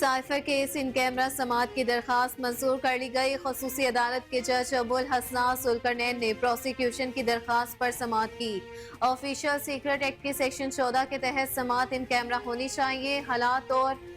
Cipher case in camera समाअत की दरख्वास्त मंजूर कर ली गई। खसूसी अदालत के जज अबुल हसनात जुल्करनैन ने प्रोसिक्यूशन की दरख्वास्त पर समाअत की। ऑफिशियल सीक्रेट एक्ट के सेक्शन 14 के तहत समाअत इन कैमरा होनी चाहिए। हालात और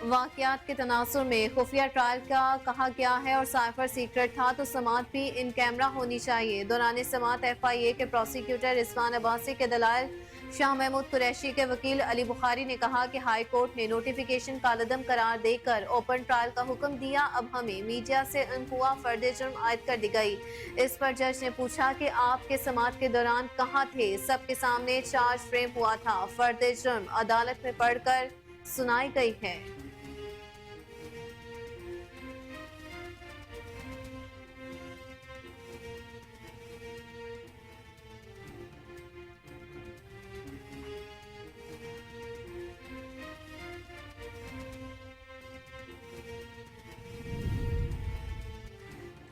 वाकयात के तनासुर में खुफिया ट्रायल का कहा गया है और साइफर सीक्रेट था तो समाअत भी इन कैमरा होनी चाहिए। दौरान समाअत FIA के प्रोसिक्यूटर रिजवान अब्बासी के दलाइल शाह महमूद कुरैशी के वकील अली बुखारी ने कहा कि हाई कोर्ट ने नोटिफिकेशन कालदम करार देकर ओपन ट्रायल का हुक्म दिया। अब हमें मीडिया से अनहुआ फर्द जुर्म आयद कर दी गई। इस पर जज ने पूछा कि आपके समाअत के दौरान कहाँ थे? सबके सामने चार्ज फ्रेम हुआ था। फर्द जुर्म अदालत में पढ़कर सुनाई गई है।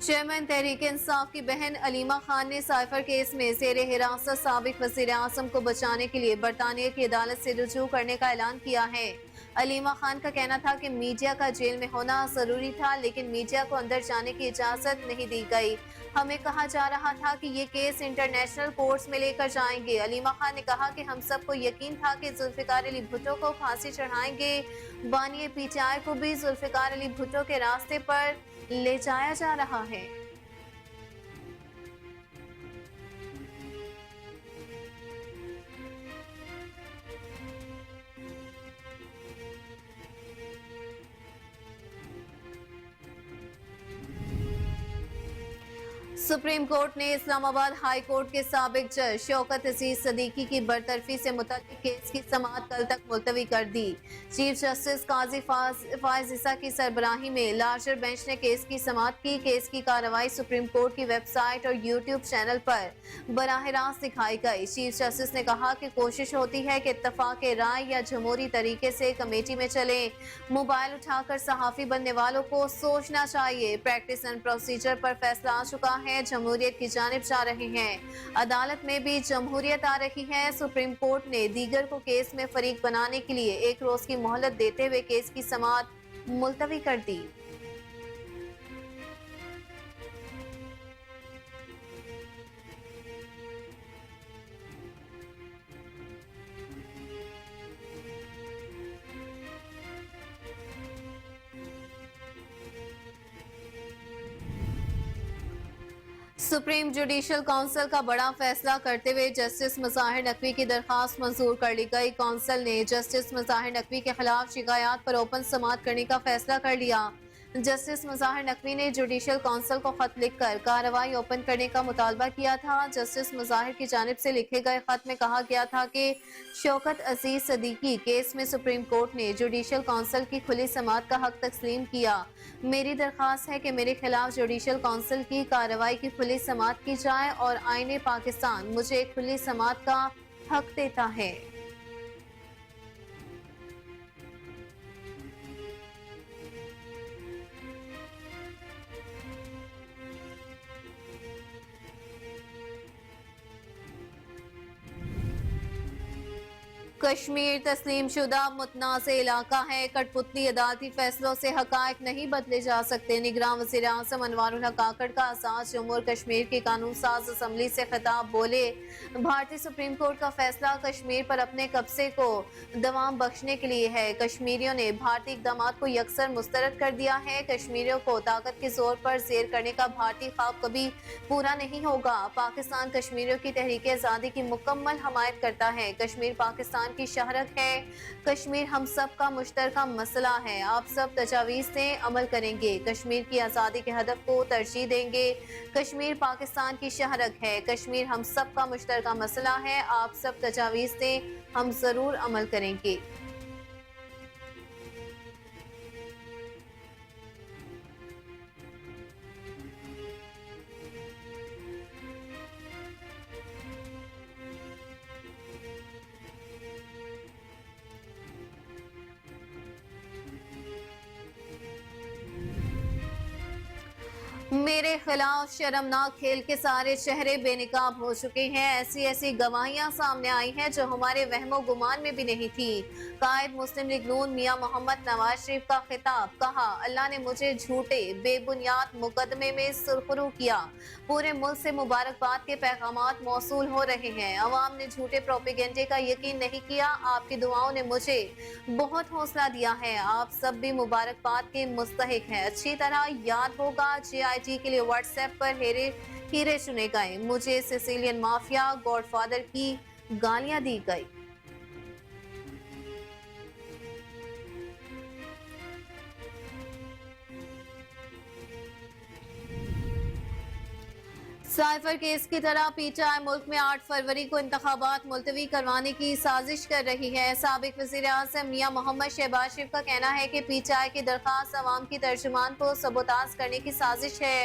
चेयरमैन तहरीक इंसाफ की बहन अलीमा खान ने साइफर केस में ज़ेरे हिरासत साबिक वज़ीर आज़म को बचाने के लिए बरतानिया की अदालत से रुजू करने का ऐलान किया है। अलीमा खान का कहना था कि मीडिया का जेल में होना जरूरी था, लेकिन मीडिया को अंदर जाने की इजाजत नहीं दी गई। हमें कहा जा रहा था कि ये केस इंटरनेशनल कोर्ट्स में लेकर जाएंगे। अलीमा खान ने कहा कि हम सबको यकीन था कि जुल्फिकार अली भुट्टो को फांसी चढ़ाएंगे। बानी PTI को भी जुल्फिकार अली भुट्टो के रास्ते पर ले जाया जा रहा है। सुप्रीम कोर्ट ने इस्लामाबाद हाई कोर्ट के साबिक जज शौकत अजीज सदीकी की बरतरफी से मुतल्लिक केस की समाअत कल तक मुलतवी कर दी। चीफ जस्टिस काजी फाइज ईसा की सरबराही में लार्जर बेंच ने केस की समाअत की। केस की कार्रवाई सुप्रीम कोर्ट की वेबसाइट और यूट्यूब चैनल पर बराह रास्त दिखाई गई। चीफ जस्टिस ने कहा कि कोशिश होती है कि इत्तफाक राय या जमहूरी तरीके से कमेटी में चले। मोबाइल उठाकर सहाफी बनने वालों को सोचना चाहिए। प्रैक्टिस एंड प्रोसीजर पर फैसला आ चुका है। जमहूरियत की जानिब जा रहे हैं। अदालत में भी जमहूरियत आ रही है। सुप्रीम कोर्ट ने दीगर को केस में फरीक बनाने के लिए 1 रोज की मोहलत देते हुए केस की समाअत मुलतवी कर दी। सुप्रीम जुडिशल काउंसिल का बड़ा फैसला करते हुए जस्टिस मज़ाहिर नकवी की दरखास्त मंजूर कर ली गई। काउंसिल ने जस्टिस मज़ाहिर नकवी के खिलाफ शिकायत पर ओपन समाअत करने का फैसला कर लिया। जस्टिस मज़ाहिर नकवी ने जुडिशल काउंसिल को खत लिखकर कार्रवाई ओपन करने का मुतालबा किया था। जस्टिस मज़ाहिर की जानिब से लिखे गए खत में कहा गया था कि शौकत अजीज सदीकी केस में सुप्रीम कोर्ट ने जुडिशल काउंसिल की खुली समाअत का हक तस्लीम किया। मेरी दरख्वास्त है कि मेरे खिलाफ जुडिशल काउंसिल की कार्रवाई की खुली समाअत की जाए और आईने पाकिस्तान मुझे एक खुली समाअत का हक देता है। कश्मीर तस्लीम शुदा मुतनाज़ इलाका है। कठपुतली अदालती फैसलों से हकायक नहीं बदले जा सकते। निगरान वज़ीर आज़म अनवारुल हक काकड़ का आज़ाद जम्मू और कश्मीर की कानून साज असम्बली से खिताब बोले, भारतीय सुप्रीम कोर्ट का फैसला कश्मीर पर अपने कब्जे को दवाम बख्शने के लिए है। कश्मीरियों ने भारतीय इक़दाम को यकसर मुस्तरद कर दिया है। कश्मीरियों को ताकत के जोर पर ज़ेर करने का भारतीय ख्वाब कभी पूरा नहीं होगा। पाकिस्तान कश्मीरियों की तहरीक आज़ादी की मुकम्मल हमायत करता है। कश्मीर पाकिस्तान की शहरत है। कश्मीर हम सब का मुश्तरका मसला है। आप सब तजावीज़ से अमल करेंगे। कश्मीर की आज़ादी के हदफ को तरजीह देंगे। कश्मीर पाकिस्तान की शहरत है। कश्मीर हम सब का मुश्तरका मसला है। आप सब तजावीज़ से हम जरूर अमल करेंगे। मेरे खिलाफ शर्मनाक खेल के सारे चेहरे बेनकाब हो चुके हैं। ऐसी ऐसी गवाहियां सामने आई हैं जो हमारे वहमो गुमान में भी नहीं थी। कायद मुस्लिम लीग नून मियां मोहम्मद नवाज शरीफ का खिताब, कहा अल्लाह ने मुझे झूठे बेबुनियाद मुकदमे में सुरखरू किया। पूरे मुल्क से मुबारकबाद के पैगामात मौसूल हो रहे हैं। अवाम ने झूठे प्रोपेगेंडे का यकीन नहीं किया। आपकी दुआओं ने मुझे बहुत हौसला दिया है। आप सब भी मुबारकबाद के मुस्तहिक हैं। अच्छी तरह याद होगा JIT के लिए व्हाट्सएप पर हीरे चुने गए। मुझे सिसिलियन माफिया गॉडफादर की गालियां दी गई। साइफर केस की तरह PTI मुल्क में 8 फरवरी को इंतखाबात मुलतवी करवाने की साजिश कर रही है। साबिक वज़ीर आज़म मियां मोहम्मद शहबाज शरीफ का कहना है कि PTI की दरखास्त अवाम की तर्जुमान को सबोताज करने की साजिश है।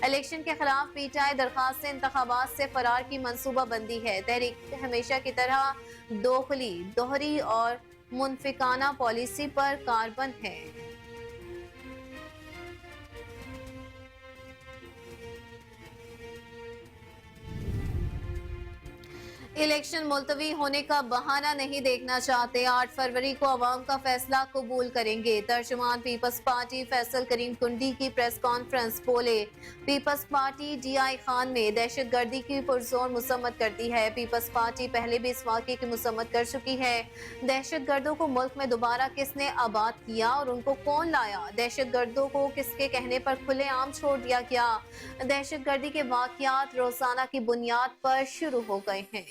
इलेक्शन के खिलाफ PTI दरखास्त से इंतखाबात से फरार की मनसूबा बंदी है। तहरीक हमेशा की तरह दोखली, दोहरी और मुनफिकाना पॉलिसी पर कारबंद है। इलेक्शन मुलतवी होने का बहाना नहीं देखना चाहते। 8 फरवरी को अवाम का फैसला कबूल करेंगे। तर्जुमान पीपल्स पार्टी फैसल करीम कुंडी की प्रेस कॉन्फ्रेंस बोले, पीपल्स पार्टी DI खान में दहशत गर्दी की पुरजोर मुसम्मत करती है। पीपल्स पार्टी पहले भी इस वाक़े की मुसम्मत कर चुकी है। दहशत गर्दों को मुल्क में दोबारा किसने आबाद किया और उनको कौन लाया? दहशत गर्दों को किसके कहने पर खुलेआम छोड़ दिया गया? दहशत गर्दी के वाक़यात रोजाना की बुनियाद पर शुरू हो गए हैं।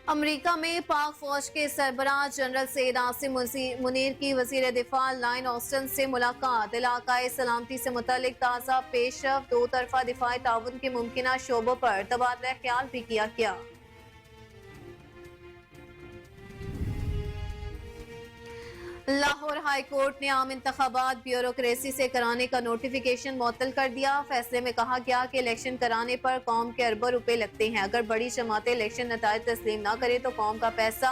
अमरीका में पाक फौज के सरबराह जनरल सैयद आसिम मुनीर की वजीर दिफा लॉयड ऑस्टिन से मुलाकात। इलाकाई सलामती से मुतल्लिक ताज़ा पेशरफ्त, दो तरफा दिफाई ताउन के मुमकिना शोबों पर तबादला ख्याल भी किया गया। लाहौर हाई कोर्ट ने आम इंतखाबात ब्यूरोक्रेसी से कराने का नोटिफिकेशन मुअत्तल कर दिया। फैसले में कहा गया कि इलेक्शन कराने पर कौम के अरबों रुपए लगते हैं। अगर बड़ी जमातें इलेक्शन नताइज तस्लीम ना करे तो कौम का पैसा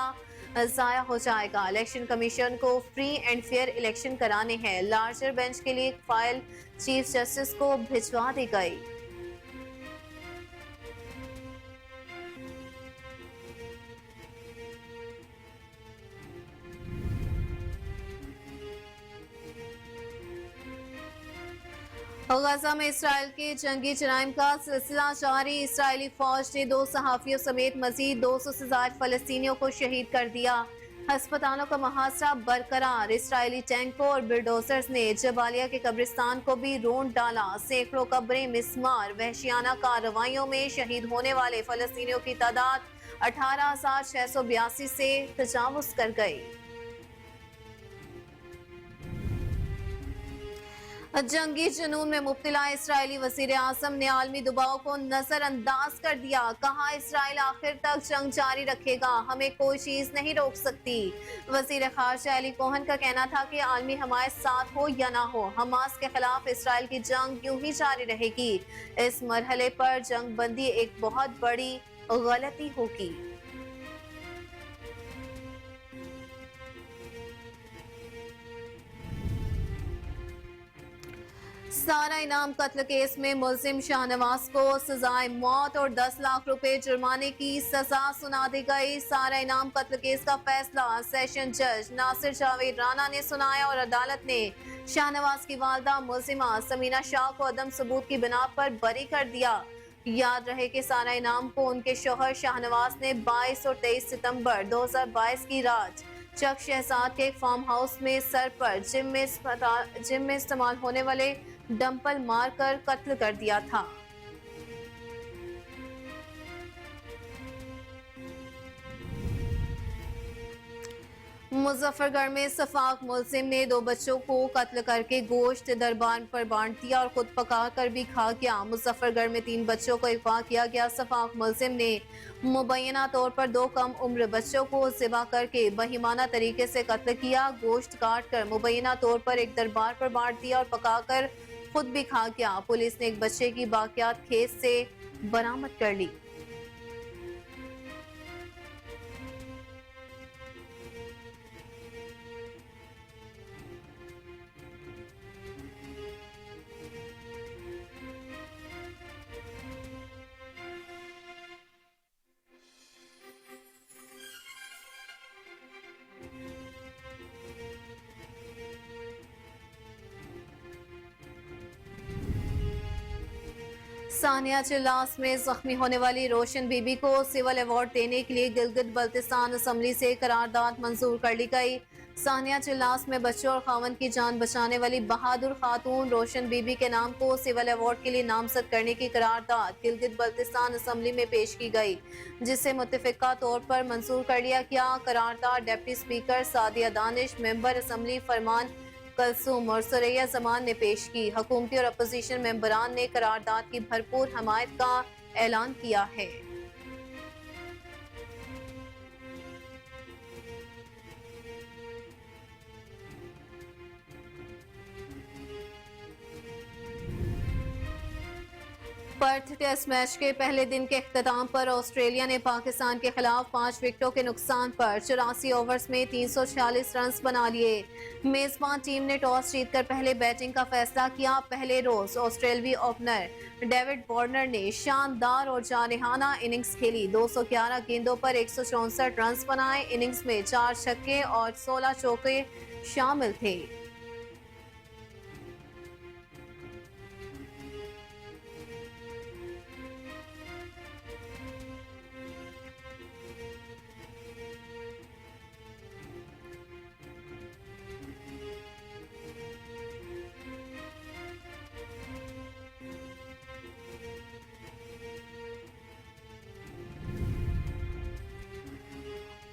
ज़ाया हो जाएगा। इलेक्शन कमीशन को फ्री एंड फेयर इलेक्शन कराने हैं। लार्जर बेंच के लिए फाइल चीफ जस्टिस को भिजवा दी गई। गजा में इसराइल के जंगी जराइम का सिलसिला जारी। इसराइली फौज ने 2 सहाफियों समेत मजीद 200 से ज्यादा फलस्तीनियों को शहीद कर दिया। अस्पतालों का मुहासरा बरकरार। इसराइली टैंकों और बुलडोजर्स ने जबालिया के कब्रिस्तान को भी रोंद डाला। सैकड़ों कब्रें मिस्मार। वहशियाना कार्रवाइयों में शहीद होने वाले फलस्तीनियों की तादाद 18,682 से तजावुज कर गई। जंगी जुनून में मुब्तला इसराइली वज़ीर आज़म ने आलमी दबाव को नजरअंदाज कर दिया। कहा इसराइल आखिर तक जंग जारी रखेगा, हमें कोई चीज नहीं रोक सकती। वज़ीर ख़ारजा अली कोहन का कहना था कि आलमी हमारे साथ हो या ना हो, हमास के खिलाफ इसराइल की जंग यूं ही जारी रहेगी। इस मरहले पर जंग बंदी एक बहुत बड़ी गलती होगी। सारा इनाम कत्ल केस में मुलजिम शाहनवाज को सजाए मौत और 10 लाख रुपए जुर्माने की सजा सुना दी गई। सारा इनाम कत्ल केस का फैसला सेशन जज नासिर जावेद राना ने सुनाया और अदालत ने शाहनवाज की वालदा मुलजिमा समीना शाह को अदम सबूत की बिना पर बरी कर दिया। याद रहे कि सारा इनाम को उनके शौहर शाहनवाज ने 22 और 23 सितंबर 2022 की रात चक शहजाद के एक फार्म हाउस में सर पर जिम में इस्तेमाल होने वाले डंपल मारकर कत्ल कर दिया था। मुजफ्फरगढ़ में सफाक मुलजिम ने 2 बच्चों को कत्ल करके गोश्त दरबार पर बांट दिया और खुद पका कर भी खा गया। मुजफ्फरगढ़ में 3 बच्चों को अगवा किया गया। सफाक मुलजिम ने मुबैना तौर पर 2 कम उम्र बच्चों को ज़िबा करके बहिमाना तरीके से कत्ल किया। गोश्त काट कर मुबैना तौर पर एक दरबार पर बांट दिया और पकाकर खुद भी खा गया। पुलिस ने एक बच्चे की बाकियात खेत से बरामद कर ली। सानिया चिल्लास में जख्मी होने वाली रोशन बीबी को सिविल अवार्ड देने के लिए गिलगित बल्तिस्तान असम्बली से करारदाद मंजूर कर ली गई। सानिया चिल्लास में बच्चों और खावन की जान बचाने वाली बहादुर खातून रोशन बीबी के नाम को सिविल अवार्ड के लिए नामजद करने की करारदाद गिलगित बल्तिस्तान असम्बली में पेश की गई, जिसे मुत्तफिका तौर पर मंजूर कर लिया गया। करारदाद deputy speaker Sadia Danish, member assembly Farman Kalsoom और सुरैया जमान ने पेश की। हुकूमती और अपोजिशन मेंबरान ने करारदाद की भरपूर हमायत का ऐलान किया है। पर्थ टेस्ट मैच के पहले दिन के इख्तिताम पर ऑस्ट्रेलिया ने पाकिस्तान के खिलाफ 5 विकेटों के नुकसान पर 84 ओवर्स में 346 रन बना लिए। मेजबान टीम ने टॉस जीतकर पहले बैटिंग का फैसला किया। पहले रोज ऑस्ट्रेलवी ओपनर डेविड वार्नर ने शानदार और जानिहाना इनिंग्स खेली। 211 गेंदों पर 164 रन बनाए। इनिंग्स में 4 छक्के और 16 चौके शामिल थे।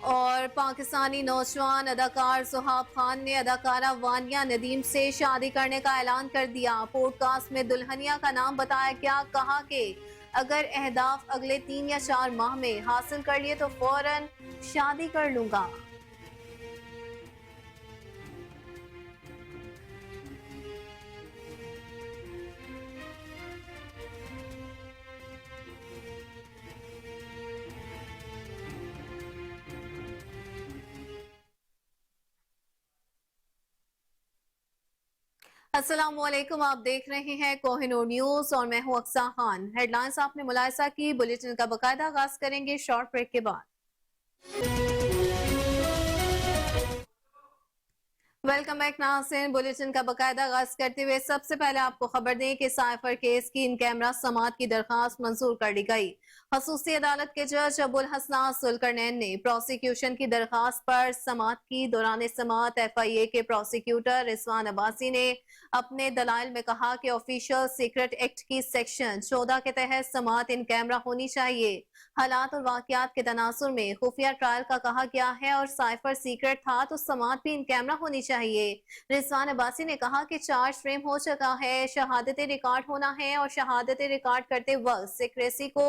और पाकिस्तानी नौजवान अदाकार सुहाब खान ने अदाकारा वानिया नदीम से शादी करने का ऐलान कर दिया। पॉडकास्ट में दुल्हनिया का नाम बताया गया। कहा कि अगर अहदाफ अगले 3 या 4 माह में हासिल कर लिए तो फौरन शादी कर लूंगा। अस्सलाम वालेकुम, आप देख रहे हैं कोहिनूर न्यूज और मैं हूं अक्सा खान। हेडलाइंस आपने मुलाहिजा की, बुलेटिन का बाकायदा आगाज करेंगे शॉर्ट ब्रेक के बाद। वेलकम बैक नाज़रीन। बुलेटिन का बाकायदा आगाज करते हुए सबसे पहले आपको खबर दें कि साइफर केस की इन कैमरा समात की दरखास्त मंजूर कर ली गई। खसूसी अदालत के जज अबुल हसनान सुल्करनैन ने प्रोसिक्यूशन की दरखास्त पर समात की। दौरान समात FIA के प्रोसिक्यूटर रिजवान अब्बासी ने अपने दलाइल में कहा कि ऑफिशियल सीक्रेट एक्ट की सेक्शन 14 के तहत समात इन कैमरा होनी चाहिए। हालात और वाकयात के तनासुर में खुफिया ट्रायल का कहा गया है और साइफर सीक्रेट था तो समात भी इन कैमरा होनी चाहिए। रिजवान अब्बासी ने कहा कि चार्ज फ्रेम हो चुका है, शहादत रिकॉर्ड होना है और शहादत रिकॉर्ड करते वक्त सीक्रेसी को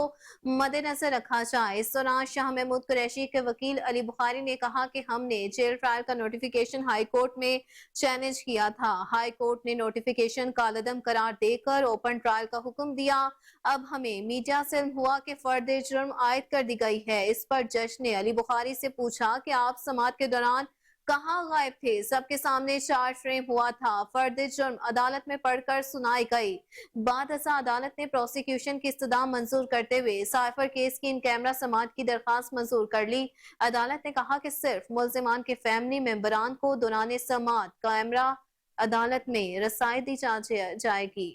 मद्देनजर रखा जाए। इस दौरान शाह महमूद कुरैशी के वकील अली बुखारी ने कहा कि हमने जेल ट्रायल का नोटिफिकेशन हाई कोर्ट में चैलेंज किया था। हाई कोर्ट ने नोटिफिकेशन कालअदम करार देकर ओपन ट्रायल का हुक्म दिया। अब हमें मीडिया से हुआ कि फर्द जुर्म आयद कर दी गई है। इस पर जज ने अली बुखारी से पूछा कि आप समात के दौरान कहाँ गायब थे? सबके सामने चार्ज फ्रेम हुआ था। फर्द जुर्म अदालत में पढ़कर सुनाई गई। बाद असा अदालत ने प्रोसिक्यूशन की इस्तदा मंजूर करते हुए साइफर केस की इन कैमरा समात की दरखास्त मंजूर कर ली। अदालत ने कहा कि सिर्फ मुल्जिमान के फैमिली मेंबरान को दौरान समात कैमरा अदालत में रसाई दी जाएगी।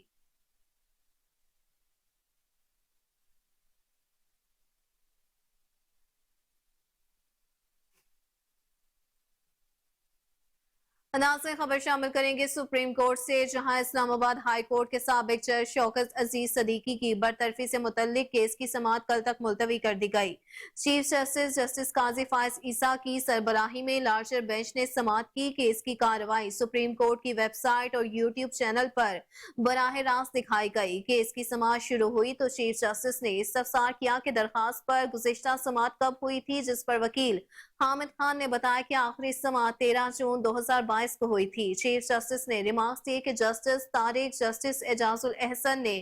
नाज़रीन, खबर शामिल करेंगे सुप्रीम कोर्ट से, जहां इस्लामाबाद हाई कोर्ट के साबिक जज शौकत अजीज सदीकी की बरतरफी से मुतल्लिक केस की समात कल तक मुलतवी कर दी गई। चीफ जस्टिस जस्टिस काजी फायज ईसा की सरबराही में लार्जर बेंच ने समात की। केस की कार्रवाई सुप्रीम कोर्ट की वेबसाइट और यूट्यूब चैनल पर बराह रास्त दिखाई गई। केस की समात शुरू हुई तो चीफ जस्टिस ने इस्तफसार किया कि दरखास्त पर गुज़िश्ता समात कब हुई थी, जिस पर वकील हामिद खान ने बताया कि आखिरी समात 13 जून 2022 को हुई थी। चीफ जस्टिस ने रिमार्क्स दिए कि जस्टिस तारिक जस्टिस एजाजुल एहसन ने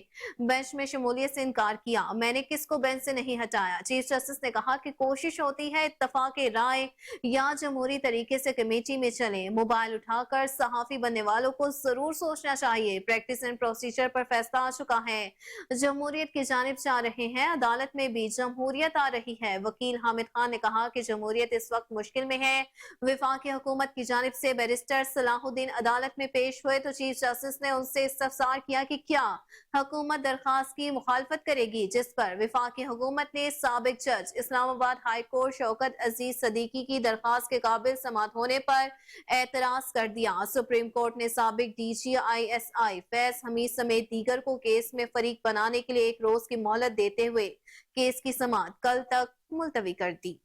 बेंच में शमूलियत से इनकार किया। मैंने किसको बेंच से नहीं हटाया। चीफ जस्टिस ने कहा कि कोशिश होती है इत्तफाक राय या जमहूरी तरीके से कमेटी में चले। मोबाइल उठाकर सहाफी बनने वालों को जरूर सोचना चाहिए। प्रैक्टिस एंड प्रोसीजर पर फैसला आ चुका है। जमहूरियत की जानिब जा रहे हैं। अदालत में भी जमहूरियत आ रही है। वकील हामिद खान ने कहा कि जमहूरियत इस वक्त मुश्किल में है। वफाकी हुकूमत की जानिब से बैरिस्टर बैरिस्टर सलाहुद्दीन अदालत में पेश हुए तो चीफ जस्टिस ने उनसे इस्तफसार किया कि क्या हुकूमत दरखास्त की मुखालफत करेगी, जिस पर वफाकी हुकूमत ने साबिक जज इस्लामाबाद हाई कोर्ट शौकत अजीज सदीकी की दरखास्त के काबिल समात होने पर एतराज कर दिया। सुप्रीम कोर्ट ने साबिक DGISI फैज हमीद समेत दीगर को केस में फरीक बनाने के लिए 1 रोज की मोहलत देते हुए केस की समात कल तक मुलतवी कर दी।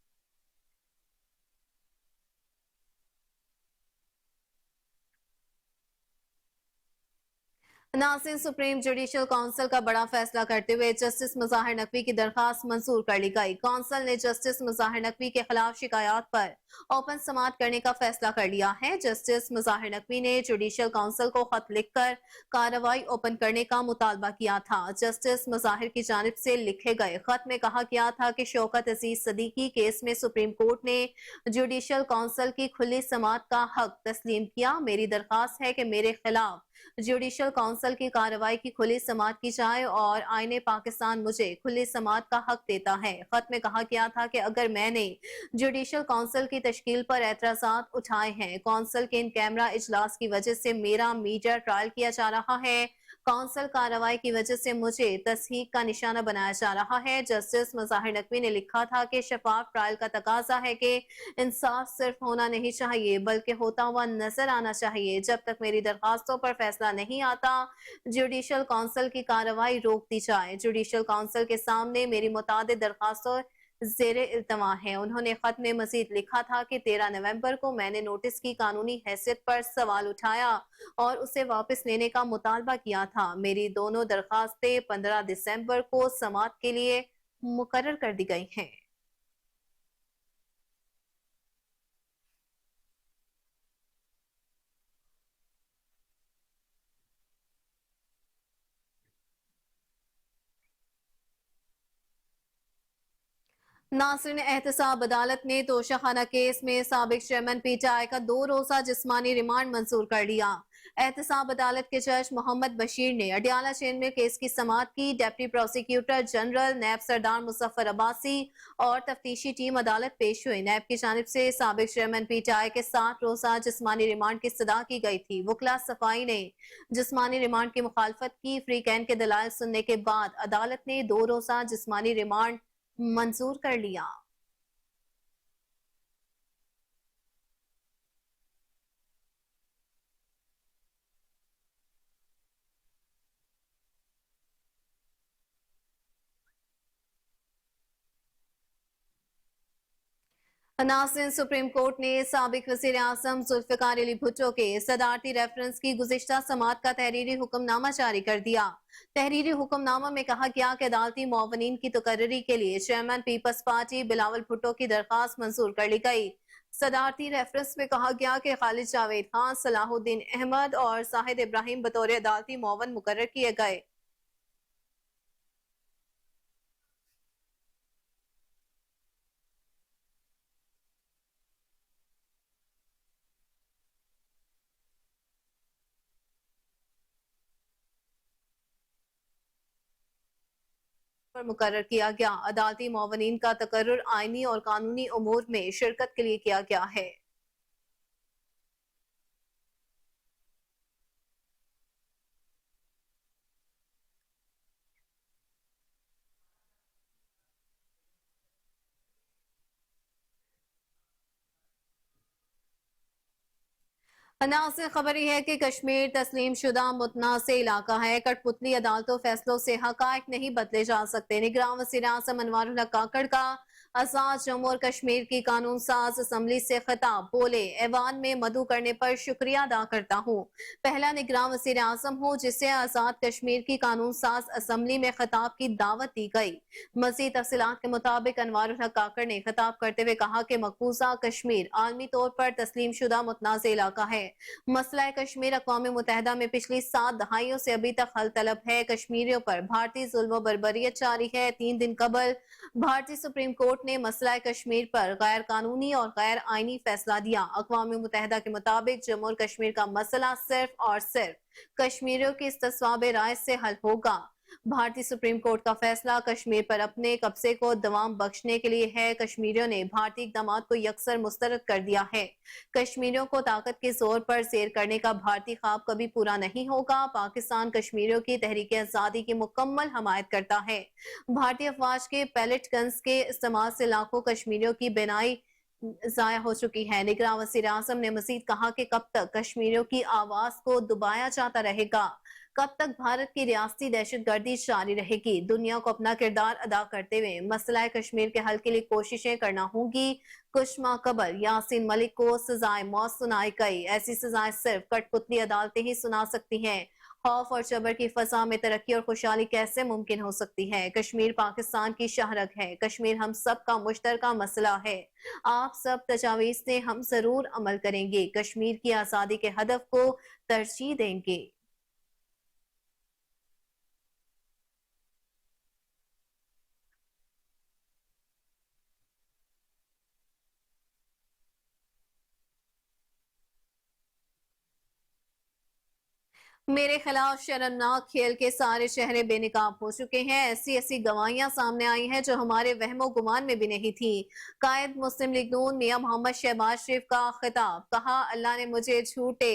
नाज़रीन, सुप्रीम जुडिशल काउंसिल का बड़ा फैसला करते हुए जस्टिस मुज़ाहिर नकवी की दरखास्त मंजूर कर ली गई। काउंसिल ने जस्टिस मुज़ाहिर नकवी के खिलाफ शिकायत पर ओपन समात करने का फैसला कर लिया है। जस्टिस मुज़ाहिर नकवी ने जुडिशल काउंसिल को खत लिखकर कार्रवाई ओपन करने का मुतालबा किया था। जस्टिस मुज़ाहिर की जानिब से लिखे गए खत में कहा गया था कि शौकत अजीज सदीकी केस में सुप्रीम कोर्ट ने जुडिशल काउंसिल की खुली समात का हक तस्लीम किया। मेरी दरखास्त है कि मेरे खिलाफ जुडिशल काउंसिल की कार्रवाई की खुली समात की जाए और आईने पाकिस्तान मुझे खुली समात का हक देता है। खत में कहा गया था कि अगर मैंने जुडिशल काउंसिल की तश्कील पर एतराजात उठाए हैं, काउंसिल के इन कैमरा इजलास की वजह से मेरा मीडिया ट्रायल किया जा रहा है, काउंसिल कार्रवाई की वजह से मुझे तस्हीक का निशाना बनाया जा रहा है। जस्टिस मुज़ाहिर नकवी ने लिखा था कि शफाफ ट्रायल का तकाजा है कि इंसाफ सिर्फ होना नहीं चाहिए बल्कि होता हुआ नजर आना चाहिए। जब तक मेरी दरखास्तों पर फैसला नहीं आता, जुडिशल काउंसिल की कार्रवाई रोक दी जाए। जुडिशल काउंसिल के सामने मेरी मुतादिद दरखास्तों ज़ेरे इल्तवा है। उन्होंने खत में मजीद लिखा था कि 13 नवंबर को मैंने नोटिस की कानूनी हैसियत पर सवाल उठाया और उसे वापस लेने का मुतालबा किया था। मेरी दोनों दरखास्तें 15 दिसंबर को समात के लिए मुकर्रर कर दी गई हैं। नाज़रीन, एहतसाब अदालत ने तोशाखाना केस में साबिक चेयरमैन PTI का 2 रोजा जिस्मानी रिमांड मंजूर कर लिया। एहतसाब अदालत के जज मोहम्मद बशीर ने अडियाला चेन में केस की समात की। डेप्टी प्रोसिक्यूटर जनरल नैब सरदार मुजफ्फर अब्बासी और तफ्तीशी टीम अदालत पेश हुई। नैब की जानिब से साबिक चेयरमैन PTI के 60 रोजा जिस्मानी रिमांड की इस्तदा की गई थी। वकला सफाई ने जिस्मानी रिमांड की मुखालफत की। फ्री कैन के दलाल सुनने के बाद अदालत ने 2 रोजा जिस्मानी रिमांड मंजूर कर लिया। नाज़रीन, सुप्रीम कोर्ट ने साबिक वज़ीर आज़म जुल्फ़िकार अली भुट्टो के सदारती रेफरेंस की गुज़िश्ता समात का तहरीरी हुक्मनामा जारी कर दिया। तहरीरी हुक्मनामा में कहा गया कि अदालती मुआवनीन की तकर्री के लिए चेयरमैन पीपल्स पार्टी बिलावल भुट्टो की दरखास्त मंजूर कर ली गई। सदारती रेफरेंस में कहा गया कि खालिद जावेद खान, सलाहुद्दीन अहमद और साहिद इब्राहिम बतौर अदालती मुआवन मुकर्रर किए गए। पर मुकर्रर किया गया। अदालती मुआवनीन का तकर्रुर आईनी और कानूनी उमूर में शिरकत के लिए किया गया है। नाज़रीन, खबर यह है कि कश्मीर तस्लीम शुदा मुतनाज़ इलाका है। कठपुतली अदालतों फैसलों से हकायक नहीं बदले जा सकते। निगरान वज़ीर आज़म अनवारुल हक काकड़ का आजाद जम्मू और कश्मीर की कानून साज असम्बली से खिताब। बोले, ऐवान में मदु करने पर शुक्रिया अदा करता हूँ। पहला निगरान वज़ीर आज़म हूँ जिसे आजाद कश्मीर की कानून साज असम्बली में खिताब की दावत दी गई। मज़ीद तफसीलात के मुताबिक अनवारुल हक काकड़ ने खिताब करते हुए कहा कि मकबूजा कश्मीर आलमी तौर पर तस्लीम शुदा मुतनाज़ इलाका है। मसला कश्मीर अक़वाम मुत्तहिदा में पिछली 7 दहाइयों से अभी तक हल तलब है। कश्मीरियों पर भारतीय जुल्म बर्बरियत जारी है। 3 दिन कबल भारतीय सुप्रीम कोर्ट ने मसला कश्मीर पर गैर कानूनी और गैर आईनी फैसला दिया। अक़वाम मुत्तहिदा के मुताबिक जम्मू और कश्मीर का मसला सिर्फ और सिर्फ कश्मीरियों की इस्तिस्वाब राय से हल होगा। भारतीय सुप्रीम कोर्ट का फैसला कश्मीर पर अपने कब्जे को दवाम बख्शने के लिए है। कश्मीरियों ने भारतीय इक़दाम को यकसर मुस्तरद कर दिया है। कश्मीरियों को ताकत के जोर पर सैर करने का भारतीय ख्वाब कभी पूरा नहीं होगा। पाकिस्तान कश्मीरियों की तहरीक आजादी की मुकम्मल हमायत करता है। भारतीय अफवाज के पैलेट गन्स के इस्तेमाल से लाखों कश्मीरियों की बेनाई जाया हो चुकी है। निगरान वज़ीर आज़म ने मजीद कहा कि कब तक कश्मीरियों की आवाज को दबाया जाता रहेगा, कब तक भारत की रियासती दहशतगर्दी जारी रहेगी। दुनिया को अपना किरदार अदा करते हुए मसला कश्मीर के हल के लिए कोशिशें करना होंगी। कुछ माह कबल यासीन मलिक को सजाए मौत सुनाई गई। ऐसी सजाएं सिर्फ कठपुतली अदालतें ही सुना सकती हैं। खौफ और जबर की फजा में तरक्की और खुशहाली कैसे मुमकिन हो सकती है? कश्मीर पाकिस्तान की शाहरग है। कश्मीर हम सब का मुश्तरका मसला है। आप सब तजावीज़ से हम जरूर अमल करेंगे। कश्मीर की आजादी के हदफ को तरजीह देंगे। मेरे खिलाफ शर्मनाक खेल के सारे चेहरे बेनकाब हो चुके हैं। ऐसी ऐसी गवाहियां सामने आई हैं जो हमारे वहमो गुमान में भी नहीं थी। कायद मुस्लिम लीग नून मियां मोहम्मद शहबाज शरीफ का खिताब, कहा अल्लाह ने मुझे झूठे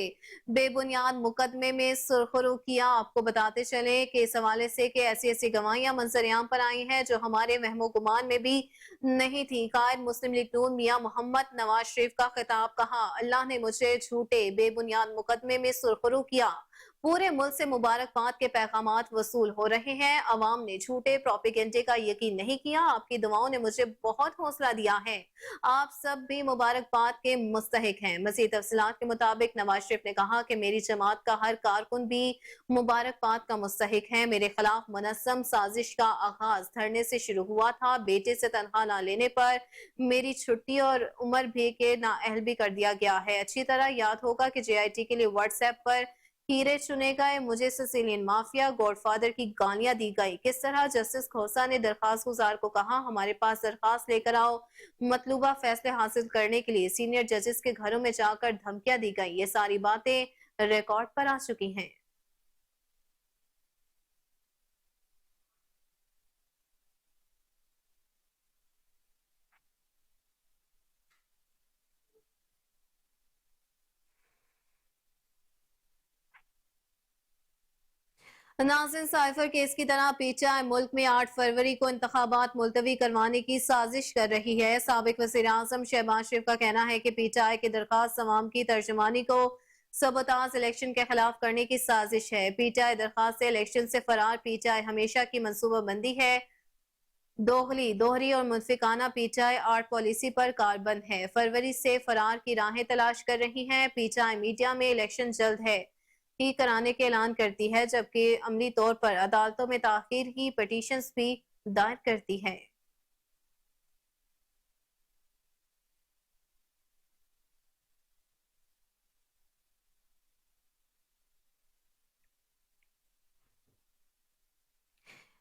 बेबुनियाद मुकदमे में सुरखरू किया। आपको बताते चले कि इस हवाले से कि ऐसी ऐसी गवाहियां मंजरियाम पर आई हैं जो हमारे वहमो गुमान में भी नहीं थी। कायद मुस्लिम लीग नून मियां मोहम्मद नवाज शरीफ का खिताब, कहा अल्लाह ने मुझे झूठे बेबुनियाद मुकदमे में सुरखरू किया। पूरे मुल्क से मुबारकबाद के पैगामात वसूल हो रहे हैं। अवाम ने झूठे प्रोपेगेंडे का यकीन नहीं किया। आपकी दुआओं ने मुझे बहुत हौसला दिया है। आप सब भी मुबारकबाद के मुस्तहिक हैं। मज़ीद तफसीलात के मुताबिक नवाज शरीफ ने कहा कि मेरी जमात का हर कारकुन भी मुबारकबाद का मुस्तहिक है। मेरे खिलाफ मुनस्सम साजिश का आगाज धरने से शुरू हुआ था। बेटे से तनख्वाह न लेने पर मेरी छुट्टी और उम्र भी के नाअहल भी कर दिया गया है। अच्छी तरह याद होगा कि JIT के लिए व्हाट्सएप पर हीरे चुने गए, मुझे सिसिलियन माफिया गॉडफादर की गालियां दी गई। किस तरह जस्टिस खोसा ने दरखास्त गुजार को कहा हमारे पास दरखास्त लेकर आओ। मतलूबा फैसले हासिल करने के लिए सीनियर जजेस के घरों में जाकर धमकियां दी गई। ये सारी बातें रिकॉर्ड पर आ चुकी हैं। नाज़रीन, साइफर केस की तरह PTI मुल्क में 8 फरवरी को इंतखाबात मुलतवी करवाने की साजिश कर रही है। साबिक वज़ीर आज़म शहबाज शरीफ का कहना है कि PTI की दरखास्त अवाम की तर्जुमानी को सबोताज इलेक्शन के खिलाफ करने की साजिश है। PTI दरखास्त से इलेक्शन से फरार PTI हमेशा की मनसूबाबंदी है। दोहरी और मुनफिकाना PTI आर्ट पॉलिसी पर कारबंद है। फरवरी से फरार की राहें तलाश कर रही है। PTI मीडिया में इलेक्शन जल्द है ही कराने के ऐलान करती है, जबकि अमली तौर पर अदालतों में ताखीर की पिटीशंस भी दायर करती है।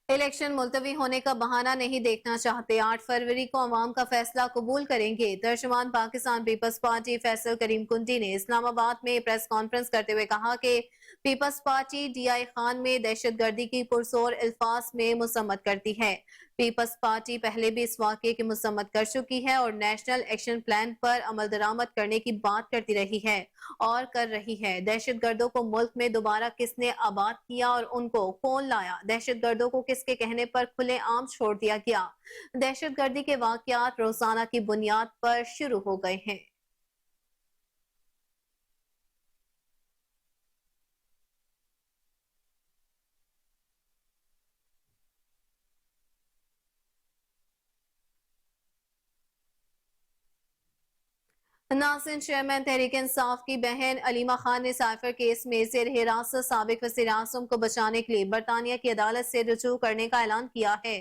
इलेक्शन मुलतवी होने का बहाना नहीं देखना चाहते। 8 फरवरी को अवाम का फैसला कबूल करेंगे। तर्जुमान पाकिस्तान पीपल्स पार्टी फैसल करीम कुंडी ने इस्लामाबाद में प्रेस कॉन्फ्रेंस करते हुए कहा कि पीपल्स पार्टी DI खान में दहशतगर्दी की पुरजोर अल्फाज में मुसम्मत करती है। पीपल्स पार्टी पहले भी इस वाक़े की मुसम्मत कर चुकी है और नेशनल एक्शन प्लान पर अमल दरामद करने की बात करती रही है और कर रही है। दहशतगर्दों को मुल्क में दोबारा किसने आबाद किया और उनको कौन लाया? दहशतगर्दों को किसके कहने पर खुलेआम छोड़ दिया गया? दहशतगर्दी के वाकयात रोजाना की बुनियाद पर शुरू हो गए हैं। नाज़रीन, चेयरमैन तहरीक इंसाफ की बहन अलीमा खान ने साइफर केस में जेर हिरासत साबिक वज़ीर आज़म को बचाने के लिए बरतानिया की अदालत से रुजू करने का ऐलान किया है।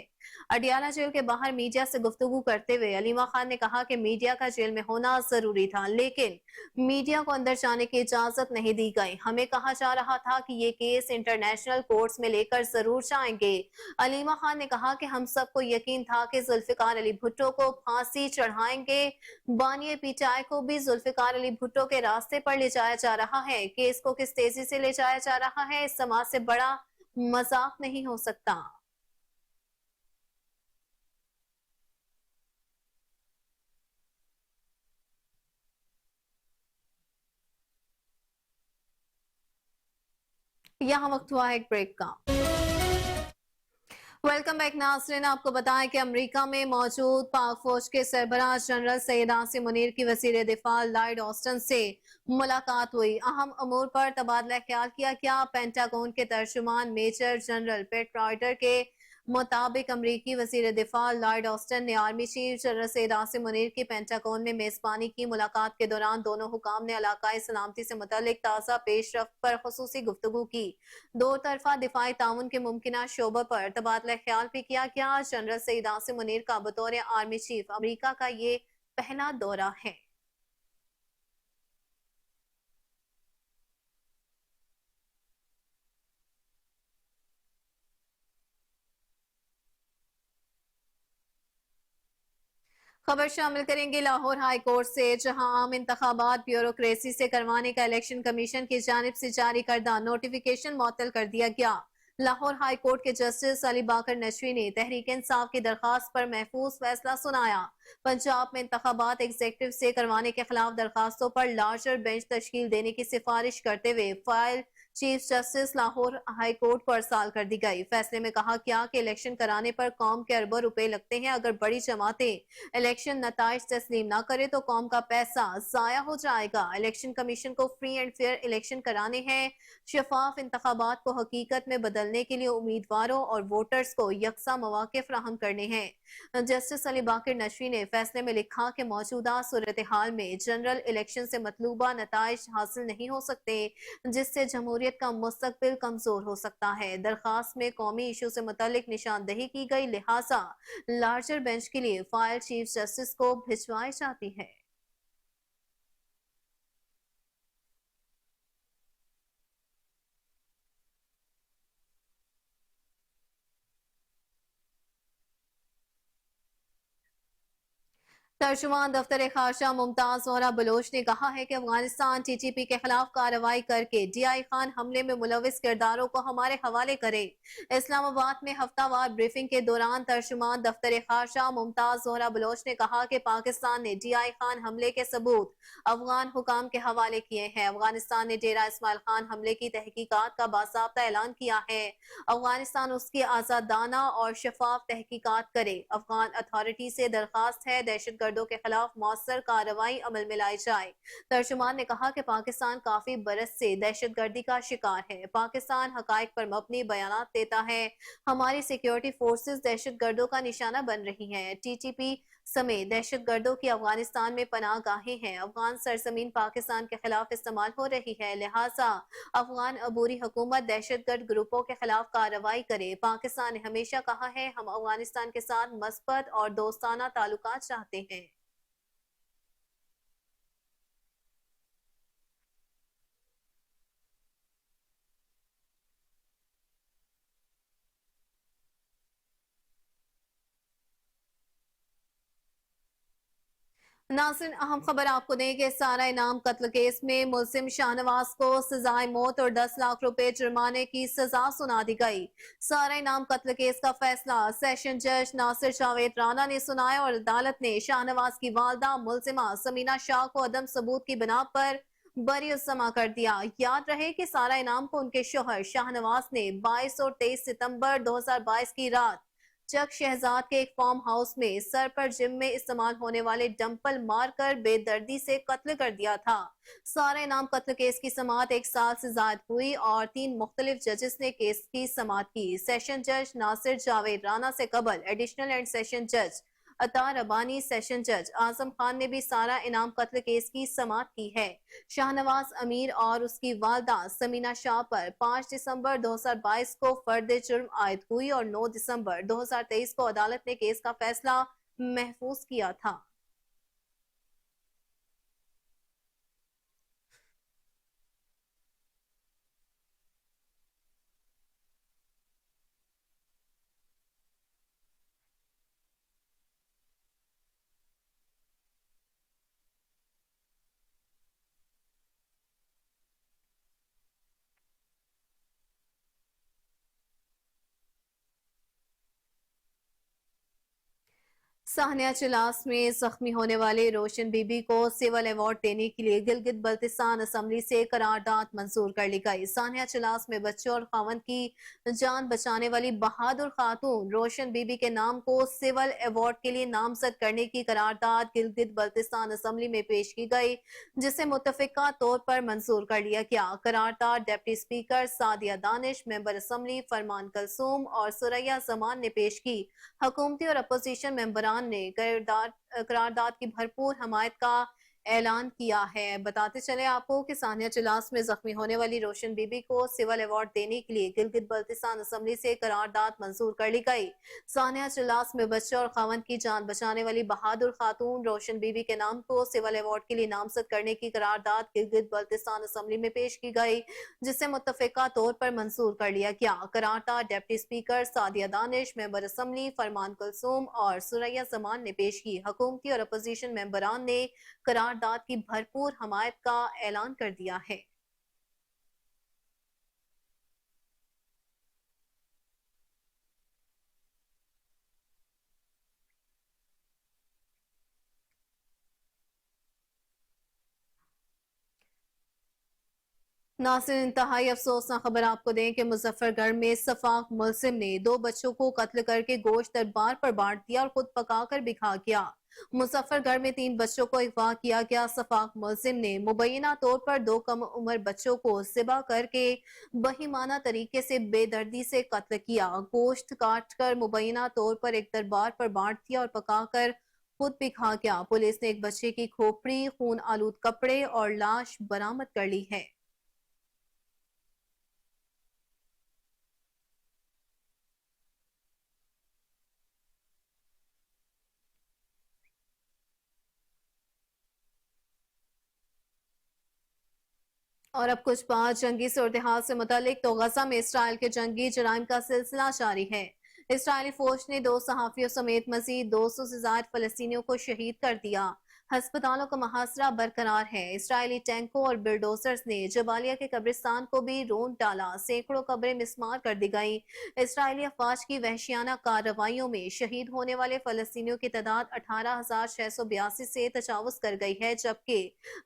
अडियाला जेल के बाहर मीडिया से गुफ्तगू करते हुए अलीमा खान ने कहा कि मीडिया का जेल में होना जरूरी था, लेकिन मीडिया को अंदर जाने की इजाजत नहीं दी गई। हमें कहा जा रहा था कि ये केस इंटरनेशनल कोर्ट्स में लेकर जरूर जाएंगे। अलीमा खान ने कहा कि हम सबको यकीन था कि जुल्फिकार अली भुट्टो को फांसी चढ़ाएंगे। बानिए PTI को भी जुल्फिकार अली भुट्टो के रास्ते पर ले जाया जा रहा है। केस को किस तेजी से ले जाया जा रहा है, इस समाज से बड़ा मजाक नहीं हो सकता। यहाँ वक्त हुआ है एक ब्रेक का। वेलकम बैक नाज़रीन, आपको बताएं कि अमेरिका में मौजूद पाक फौज के सरबराह जनरल सैयद आसिम मुनीर की वज़ीर दिफा लॉयड ऑस्टिन से मुलाकात हुई। अहम अमूर पर तबादला ख्याल किया गया। पेंटागन के तर्जुमान मेजर जनरल पेट रॉयटर के मुताबिक अमरीकी वज़ीर दिफा लॉयड ऑस्टिन ने army chief general Syed Asim Munir की पेंटागन में मेजबानी की। मुलाकात के दौरान दोनों हुकाम ने इलाकाई सलामती से मुतल्लिक ताज़ा पेशरफ्त पर खुसूसी गुफ्तगू की। दो तरफा दिफाई ताउन के मुमकिना शोबों पर तबादला ख्याल भी किया गया। जनरल सईद आसिम मुनीर का बतौर आर्मी चीफ अमेरिका का ये पहला दौरा है। खबर शामिल करेंगे लाहौर हाई कोर्ट से, जहां आम इंतखाबात ब्यूरोक्रेसी से करवाने का इलेक्शन कमीशन की जानिब से जारी करदा नोटिफिकेशन मुअत्तल कर दिया गया। लाहौर हाई कोर्ट के जस्टिस अली बाकर नशवी ने तहरीक इंसाफ की दरखास्त पर महफूज फैसला सुनाया। पंजाब में इंतखाबात एग्जेक्टिव से करवाने के खिलाफ दरखास्तों पर लार्जर बेंच तश्कील देने की सिफारिश करते हुए file chief justice Lahore high court को अरसाल कर दी गई। फैसले में कहा गया कि इलेक्शन कराने पर कौम के अरबों रुपए लगते हैं। अगर बड़ी जमातें इलेक्शन नताइज तस्लीम ना करे तो कौम का पैसा जाया हो जाएगा। इलेक्शन कमीशन को फ्री एंड फेयर इलेक्शन कराने हैं। शफाफ इंतखाबात को हकीकत में बदलने के लिए उम्मीदवारों और वोटर्स को यकसा मौके फराहम करने हैं। जस्टिस अली बाकर नशवी ने फैसले में लिखा कि मौजूदा सूरत हाल में जनरल इलेक्शन से मतलूबा नताइज हासिल नहीं हो सकते, जिससे जमहूरियत का मुस्तकबिल कमजोर हो सकता है। दरखास्त में कौमी इशू से मुतल्लिक निशानदही की गई, लिहाजा लार्जर बेंच के लिए फाइल चीफ जस्टिस को भिजवाई जाती है। तर्जुमान दफ्तर खारजा मुमताज जोहरा बलोच ने कहा है कि अफगानिस्तान TTP के खिलाफ कार्रवाई करके DI खान हमले में मुलविस किरदारों को हमारे हवाले करे। इस्लामाबाद में हफ्तावार ब्रीफिंग के दौरान तर्जुमान दफ्तर खारजा मुमताज जोहरा बलोच ने कहा कि पाकिस्तान ने DI खान हमले के सबूत अफगान हुकाम के हवाले किए हैं। अफगानिस्तान ने डेरा इस्माइल खान हमले की तहकीकात का बासाबता ऐलान किया है। अफगानिस्तान उसकी आजादाना और शफाफ तहकीकात करे। अफगान अथॉरिटी से दरखास्त है दहशत गर्दों के खिलाफ मौसर कार्रवाई अमल में लाई जाए। तर्जुमान ने कहा कि पाकिस्तान काफी बरस से दहशत गर्दी का शिकार है। पाकिस्तान हकाइक पर मबनी बयानात देता है। हमारी सिक्योरिटी फोर्सेस दहशत गर्दों का निशाना बन रही हैं। TTP समेत दहशत गर्दों की अफगानिस्तान में पनाह गाहें हैं। अफगान सरजमीन पाकिस्तान के खिलाफ इस्तेमाल हो रही है, लिहाजा अफगान अबूरी हुकूमत दहशत गर्द ग्रुपों के खिलाफ कार्रवाई करे। पाकिस्तान ने हमेशा कहा है हम अफगानिस्तान के साथ मस्बत और दोस्ताना ताल्लुकात चाहते हैं। नाज़रीन, अहम खबर आपको दें कि सारा इनाम कत्ल केस में मुलजिम शाहनवाज को सजाए मौत और 10 लाख रुपए जुर्माने की सजा सुना दी गई। सारा इनाम कत्ल केस का फैसला सेशन जज नासिर जावेद राना ने सुनाया और अदालत ने शाहनवाज की वालदा मुलजिमा समीना शाह को अदम सबूत की बिना पर बरी जमा कर दिया। याद रहे कि सारा इनाम को उनके शोहर शाहनवाज ने 22 और 23 सितंबर 2022 की रात चक शहजाद के एक फार्म हाउस में सर पर जिम में इस्तेमाल होने वाले डंपल मारकर बेदर्दी से कत्ल कर दिया था। सारा इनाम कत्ल केस की समाअत 1 साल से ज्यादा हुई और 3 मुख्तलिफ जजेस ने केस की समाअत की। सेशन जज नासिर जावेद राना से कबल एडिशनल एंड सेशन जज अता रबानी, सेशन जज आजम खान ने भी सारा इनाम कत्ल केस की समाअत की है। शाहनवाज अमीर और उसकी वालदा समीना शाह पर 5 दिसंबर 2022 को फर्द जुर्म आयद हुई और 9 दिसंबर 2023 को अदालत ने केस का फैसला महफूज किया था। सानिया चिलास में जख्मी होने वाले रोशन बीबी को सिविल अवार्ड देने के लिए गिलगित बल्तिस्तान असम्बली से करारदाद मंजूर कर ली गई। सानिया चिलास में बच्चों और खावन की जान बचाने वाली बहादुर खातून रोशन बीबी के नाम को सिविल अवार्ड के लिए नामजद करने की करारदाद गिलगित बल्तिस्तान असम्बली में पेश की गई, जिसे मुतफिका तौर पर मंजूर कर लिया गया। करारदाद deputy speaker Sadia Danish, member assembly Farman Kalsoom और सुरैया जमान ने पेश की। हुकूमती और अपोजिशन मेंबरान ने करारदाद की भरपूर हमायत का ऐलान किया है। बताते चले आपको कि सानिया चिलास में जख्मी होने वाली रोशन बीबी को सिविल अवार्ड देने के लिए गिलगित बल्तिस्तान असम्बली से करारदाद मंजूर कर ली गई। सानिया चिलास में बच्चों और खावन की जान बचाने वाली बहादुर खातून रोशन बीबी के नाम को सिविल अवार्ड के लिए नामजद करने की करारदाद गिलगित बल्तिस्तान असम्बली में पेश की गई, जिसे मुत्तफिका तौर पर मंजूर कर लिया गया। करारदाद deputy speaker Sadia Danish, member assembly Farman Kulsoom और सुरैया जमान ने पेश की। हुकूमती और अपोजिशन मेंबरान ने करारदाद की भरपूर हमायत का ऐलान कर दिया है। नासिर, इंतहाई अफसोसनाक खबर आपको दें कि मुजफ्फरगढ़ में सफाक मुलजिम ने 2 बच्चों को कत्ल करके गोश्त दरबार पर बांट दिया और खुद पकाकर भी खा गया। मुजफ्फरगढ़ में 3 बच्चों को अगवा किया गया। सफाक मुलजिम ने मुबैना तौर पर 2 कम उम्र बच्चों को ज़िबा करके बहिमाना तरीके से बेदर्दी से कत्ल किया। गोश्त काट कर मुबैना तौर पर एक दरबार पर बांट दिया और पकाकर खुद भी खा गया। पुलिस ने एक बच्चे की खोपड़ी, खून आलूद कपड़े और लाश बरामद कर ली है। और अब कुछ बात जंगी सूरत-ए-हाल से मुतालिक। तो गजा में इसराइल के जंगी जराइम का सिलसिला जारी है। इसराइली फौज ने 2 सहाफियों समेत मजीद 200 से ज्यादा फलस्तीनियों को शहीद कर दिया। अस्पतालों का मुहासरा बरकरार है। इसराइली टैंकों और बिल्डोजर्स ने जबालिया के कब्रिस्तान को भी रोंद डाला। सैकड़ों कब्रें मिस्मार कर दी गईं। इसराइली अफवाज की वहशियाना कार्रवाइयों में शहीद होने वाले फलस्तीनियों की तादाद 18,682 से तजावुज कर गई है, जबकि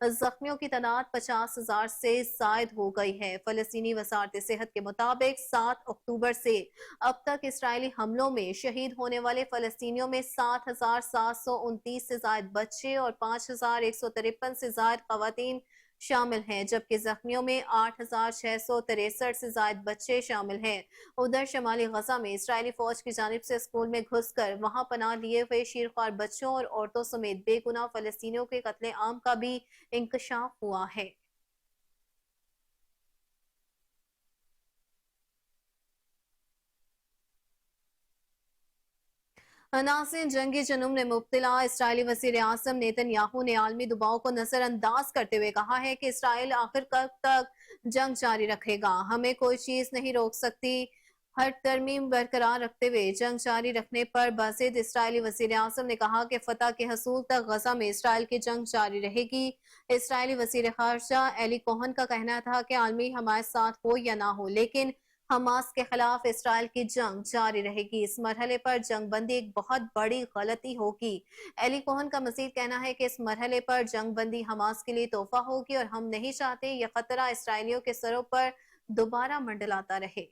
जख्मियों की तादाद 50,000 से जायद हो गई है। फलस्तीनी वजारत सेहत के मुताबिक 7 अक्टूबर से अब तक इसराइली हमलों में शहीद होने वाले फलस्तीनियों में 7,729 से जायद बच्चे और 5,153 से जायद खवातीन शामिल हैं, जबकि जख्मियों में 8,663 से जायद बच्चे शामिल हैं। उधर शमाली गजा में इसराइली फौज की जानिब से स्कूल में घुसकर वहां पनाह लिए हुए शीरख्वार बच्चों और औरतों समेत बेगुनाह फलस्तीनियों के कत्ले आम का भी इंकशाफ हुआ है। नाज़रीन, जंगी जुनून में मुब्तला इसराइली वज़ीर आज़म नेतन्याहू ने आलमी दबाव को नजरअंदाज करते हुए कहा है कि इसराइल आखिर कब तक जंग जारी रखेगा। हमें कोई चीज नहीं रोक सकती। हर तरमीम बरकरार रखते हुए जंग जारी रखने पर बाज़िद इसराइली वज़ीर आज़म ने कहा कि फतह के हसूल तक गजा में इसराइल की जंग जारी रहेगी। इसराइली वज़ीर खारजा एली कोहन का कहना था कि आलमी हमारे साथ हो या ना हो, लेकिन हमास के खिलाफ इसराइल की जंग जारी रहेगी। इस मरहले पर जंग बंदी एक बहुत बड़ी गलती होगी। एली कोहन का मजीद कहना है कि इस मरहले पर जंग बंदी हमास के लिए तोहफा होगी और हम नहीं चाहते यह खतरा इसराइलियों के सरों पर दोबारा मंडलाता रहे।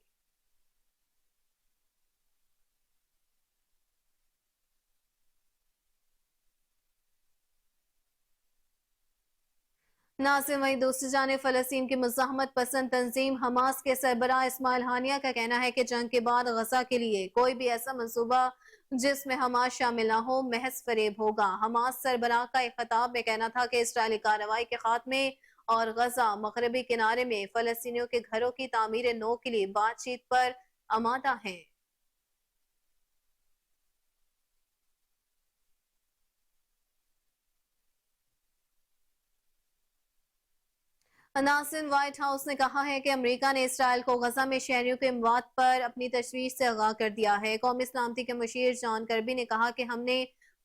नाज़रीन, वहीं दूसरी जानिब फलस्तीन की मुज़ाहमत पसंद तंजीम हमास के सरबराह इस्माइल हानिया का कहना है कि जंग के बाद गजा के लिए कोई भी ऐसा मंसूबा जिसमें हमास शामिल न हो महज फरेब होगा। हमास सरबराह का एक खिताब में कहना था कि इसराइली कार्रवाई के खात्मे और गजा मगरबी किनारे में फलस्तीनियों के घरों की तामीर नो के लिए बातचीत पर आमादा है। नासिन, व्हाइट हाउस ने कहा है कि अमेरिका ने इसराइल को गजा में शहरियों के अमवात पर अपनी तशवीश से आगाह कर दिया है। कौमी सलामती के मुशीर जॉन कर्बी ने कहा कि हमने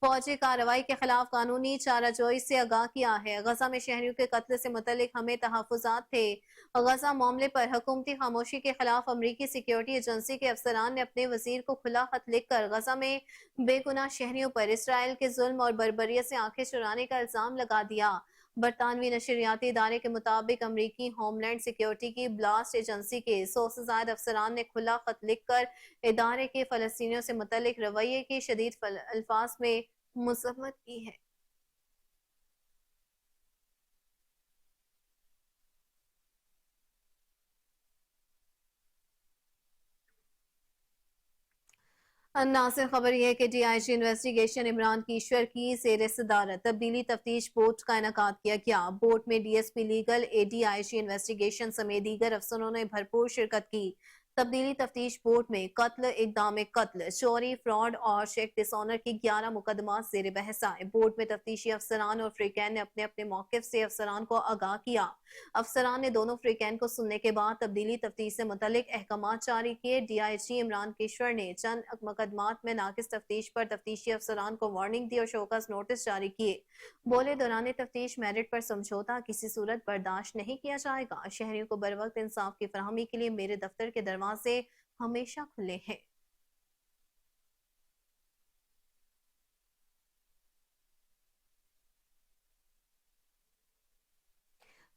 فوجی کارروائی کے خلاف قانونی چارہ جوئی سے آگاہ کیا ہے۔ غزہ میں شہریوں کے قتل سے متعلق ہمیں تحفظات تھے۔ غزہ معاملے پر حکومتی خاموشی کے خلاف امریکی سیکیورٹی ایجنسی کے افسران نے اپنے وزیر کو کھلا خط لکھ کر غزہ میں بے گناہ شہریوں پر اسرائیل کے ظلم اور بربریت سے آنکھیں چرانے کا الزام لگا دیا۔ برطانوی نشریاتی ادارے کے مطابق امریکی ہوم لینڈ سیکیورٹی کی بلاسٹ ایجنسی کے 100 سے زائد افسران نے کھلا خط لکھ کر ادارے کے فلسطینیوں سے متعلق رویے کی شدید الفاظ میں مذمت کی ہے۔ ناصر، خبر یہ ہے کہ D I G investigation Imran Kishwar کی زیر صدارت تبدیلی تفتیش بورڈ کا انعقاد کیا گیا۔ بورڈ میں D S P legal, A D I G investigation سمیت دیگر افسروں نے بھرپور شرکت کی۔ تبدیلی تفتیش بورڈ میں قتل، اقدام قتل، چوری، فراڈ اور چیک ڈس آنر کی 11 مقدمات زیر بحث آئے۔ بورڈ میں تفتیشی افسران اور فریقین نے اپنے اپنے موقف سے افسران کو آگاہ کیا۔ افسران نے دونوں فریقین کو سننے کے بعد تبدیلی تفتیش سے متعلق احکامات جاری کیے۔ ڈی آئی جی عمران کیشور نے چند مقدمات میں ناقص تفتیش پر تفتیشی افسران کو وارننگ دی اور شوکاز نوٹس جاری کیے۔ بولے، دوران تفتیش میرٹ پر سمجھوتہ کسی صورت برداشت نہیں کیا جائے گا۔ شہریوں کو بروقت انصاف کی فراہمی کے لیے میرے دفتر کے دروازے ہمیشہ کھلے ہیں۔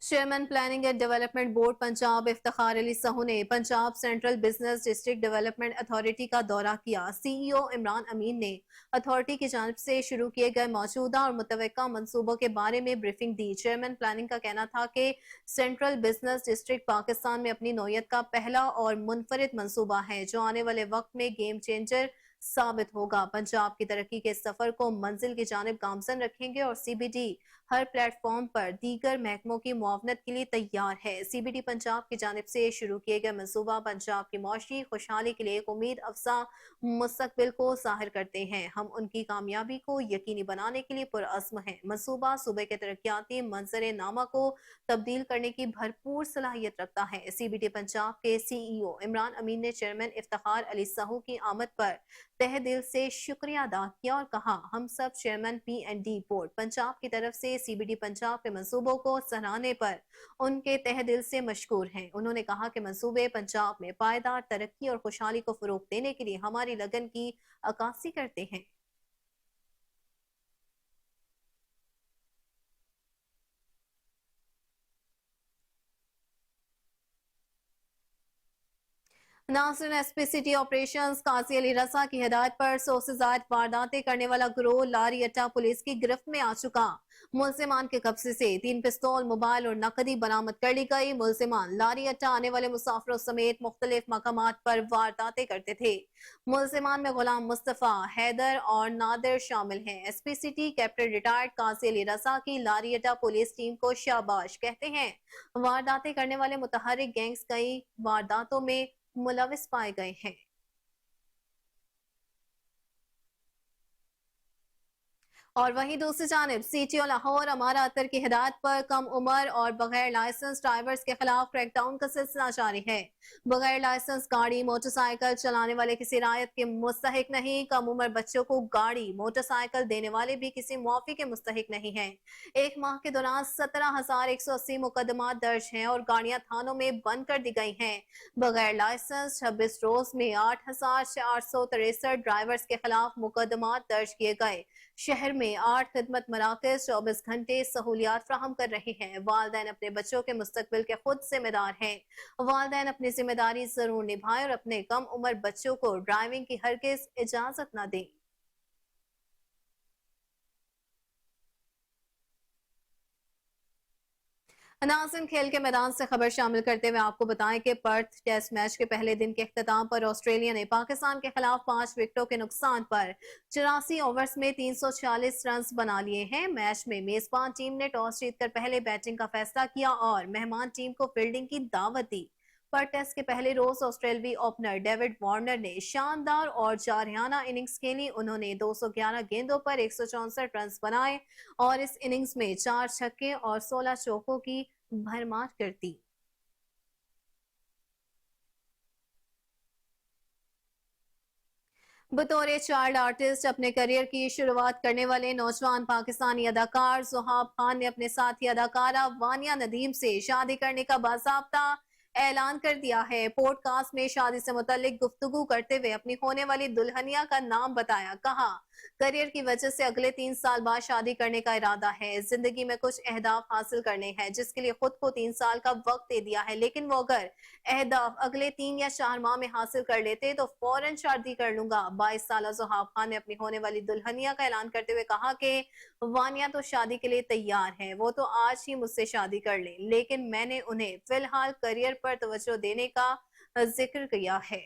Chairman planning and development board Punjab Iftikhar Ali Sahu نے Punjab central business district development authority کا دورہ کیا۔ سی ای او عمران امین نے اتھارٹی کی جانب سے شروع کیے گئے موجودہ اور متوقع منصوبوں کے بارے میں بریفنگ دی۔ چیئرمین پلاننگ کا کہنا تھا کہ سینٹرل بزنس ڈسٹرکٹ پاکستان میں اپنی نوعیت کا پہلا اور منفرد منصوبہ ہے جو آنے والے وقت میں گیم چینجر ثابت ہوگا۔ پنجاب کی ترقی کے سفر کو منزل کی جانب گامزن رکھیں گے اور سی بی ڈی ہر پلیٹ فارم پر دیگر محکموں کی معاونت کے لیے تیار ہے۔ سی بی ڈی پنجاب کی جانب سے شروع کیے گئے منصوبہ پنجاب کی معاشی خوشحالی کے لیے ایک امید افزا مستقبل کو ظاہر کرتے ہیں۔ ہم ان کی کامیابی کو یقینی بنانے کے لیے پرعزم ہیں۔ منصوبہ صوبے کے ترقیاتی منظر نامہ کو تبدیل کرنے کی بھرپور صلاحیت رکھتا ہے۔ سی بی ڈی پنجاب کے سی ای او عمران امین نے چیئرمین افتخار علی سہو کی آمد پر تہہ دل سے شکریہ ادا کیا اور کہا، ہم سب chairman P N D board Punjab کی طرف سے سی بی ڈی پنجاب کے منصوبوں کو سراہنے پر ان کے تہہ دل سے مشکور ہیں۔ انہوں نے کہا کہ منصوبے پنجاب میں پائیدار ترقی اور خوشحالی کو فروغ دینے کے لیے ہماری لگن کی عکاسی کرتے ہیں۔ ناصرین، ایس پی سٹی آپریشنز قاضی علی رضا کی ہدایت پر 100 سے زائد وارداتیں کرنے والا گروہ لاری اٹا پولیس کی گرفت میں آ چکا۔ ملزمان کے قبضے سے 3 پستول، موبائل اور نقدی برآمد کر لی گئی۔ ملزمان لاری اٹا آنے والے مسافروں سمیت مختلف مقامات پر وارداتیں کرتے تھے۔ ملزمان میں غلام مصطفیٰ، حیدر اور نادر شامل ہیں۔ S P city captain retired قاضی علی رضا کی لاری اٹا پولیس ٹیم کو شاباش کہتے ہیں۔ وارداتیں کرنے والے متحرک گینگز کئی وارداتوں میں ملوث پائے گئے ہیں۔ اور وہیں دوسری جانب سی ٹی او لاہور امارہ اطر کی ہدایت پر کم عمر اور بغیر لائسنس ڈرائیورز کے خلاف کریک ڈاؤن کا سلسلہ جاری ہے۔ بغیر لائسنس گاڑی، موٹر سائیکل چلانے والے کسی رعایت کے مستحق نہیں۔ کم عمر بچوں کو گاڑی، موٹر سائیکل دینے والے بھی کسی معافی کے مستحق نہیں ہیں۔ ایک ماہ کے دوران 17,180 مقدمات درج ہیں اور گاڑیاں تھانوں میں بند کر دی گئی ہیں۔ بغیر لائسنس 26 روز میں 8,463 ڈرائیورز کے خلاف مقدمات درج کیے گئے۔ شہر میں 8 خدمت مراکز 24 گھنٹے سہولیات فراہم کر رہے ہیں۔ والدین اپنے بچوں کے مستقبل کے خود ذمہ دار ہیں۔ والدین اپنی ذمہ داری ضرور نبھائیں اور اپنے کم عمر بچوں کو ڈرائیونگ کی ہرگز اجازت نہ دیں۔ ناظرین، کھیل کے میدان سے خبر شامل کرتے ہوئے آپ کو بتائیں کہ پرتھ ٹیسٹ میچ کے پہلے دن کے اختتام پر آسٹریلیا نے پاکستان کے خلاف 5 وکٹوں کے نقصان پر 84 اوورز میں 346 رنز بنا لیے ہیں۔ میچ میں میزبان ٹیم نے ٹاس جیت کر پہلے بیٹنگ کا فیصلہ کیا اور مہمان ٹیم کو فیلڈنگ کی دعوت دی۔ پرتھ ٹیسٹ کے پہلے روز آسٹریلوی اوپنر ڈیوڈ وارنر نے شاندار اور جارحانہ اننگز کھیلی۔ انہوں نے 211 گیندوں پر 164 رنز بنائے اور اس اننگز میں 4 چھکے اور 16 چوکوں کی بھرمار کر دی۔ बतौर चाइल्ड आर्टिस्ट अपने करियर की शुरुआत करने वाले नौजवान पाकिस्तानी अदाकार ज़ुहाब खान ने अपने साथी अदाकारा वानिया नदीम से शादी करने का बाज़ाब्ता ऐलान कर दिया है। पॉडकास्ट में शादी से मुतल्लिक गुफ्तगू करते हुए अपनी होने वाली दुल्हनिया का नाम बताया। कहा, करियर की वजह से अगले 3 साल बाद शादी करने का इरादा है। जिंदगी में कुछ अहदाफ हासिल करने हैं, जिसके लिए खुद को 3 साल का वक्त दे दिया है। लेकिन वो अगर अहदाफ अगले 3 या 4 माह में हासिल कर लेते तो फौरन शादी कर लूंगा। 22 साल ज़ुहाब खान ने अपनी होने वाली दुल्हनिया का ऐलान करते हुए कहा कि वानिया तो शादी के लिए तैयार है, वो तो आज ही मुझसे शादी कर ले, लेकिन मैंने उन्हें फिलहाल करियर पर तवज्जो देने का जिक्र किया है।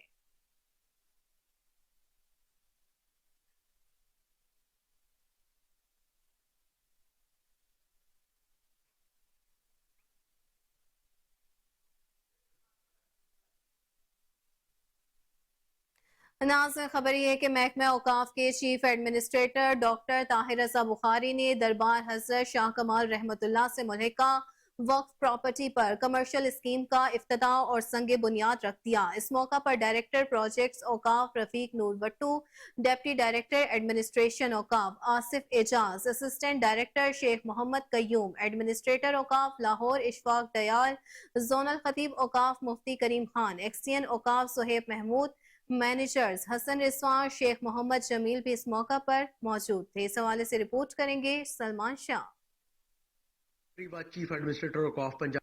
नाज़रीन, खबर यह है कि महकमा औकाफ के chief administrator doctor Tahir Raza Bukhari ने दरबार हज़रत शाह कमाल रहमतुल्लाह से मुल्हिका वक्फ प्रॉपर्टी पर कमर्शियल स्कीम का इफ्तिताह और संगे बुनियाद रख दिया। इस मौका पर director projects Auqaf Rafiq Noor Bhattu, deputy director administration Auqaf Asif Ejaz, assistant director Sheikh Mohammad Qayyum, administrator Auqaf Lahore Ishfaq Dayal, zonal खतीब औकाफ मुफ्ती करीम खान, एक्सटीएन औकाफ सुहेब महमूद, मैनेजर्स हसन रिजवान, शेख मोहम्मद जमील भी इस मौका पर मौजूद थे। इस हवाले से रिपोर्ट करेंगे Salman Shah. Chief administrator of Punjab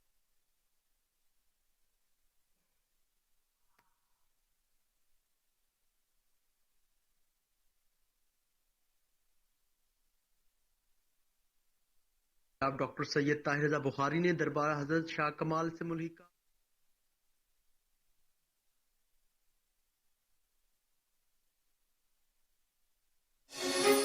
doctor Syed Tahir Raza Bukhari ने दरबार हजरत शाह कमाल से मुल्हिका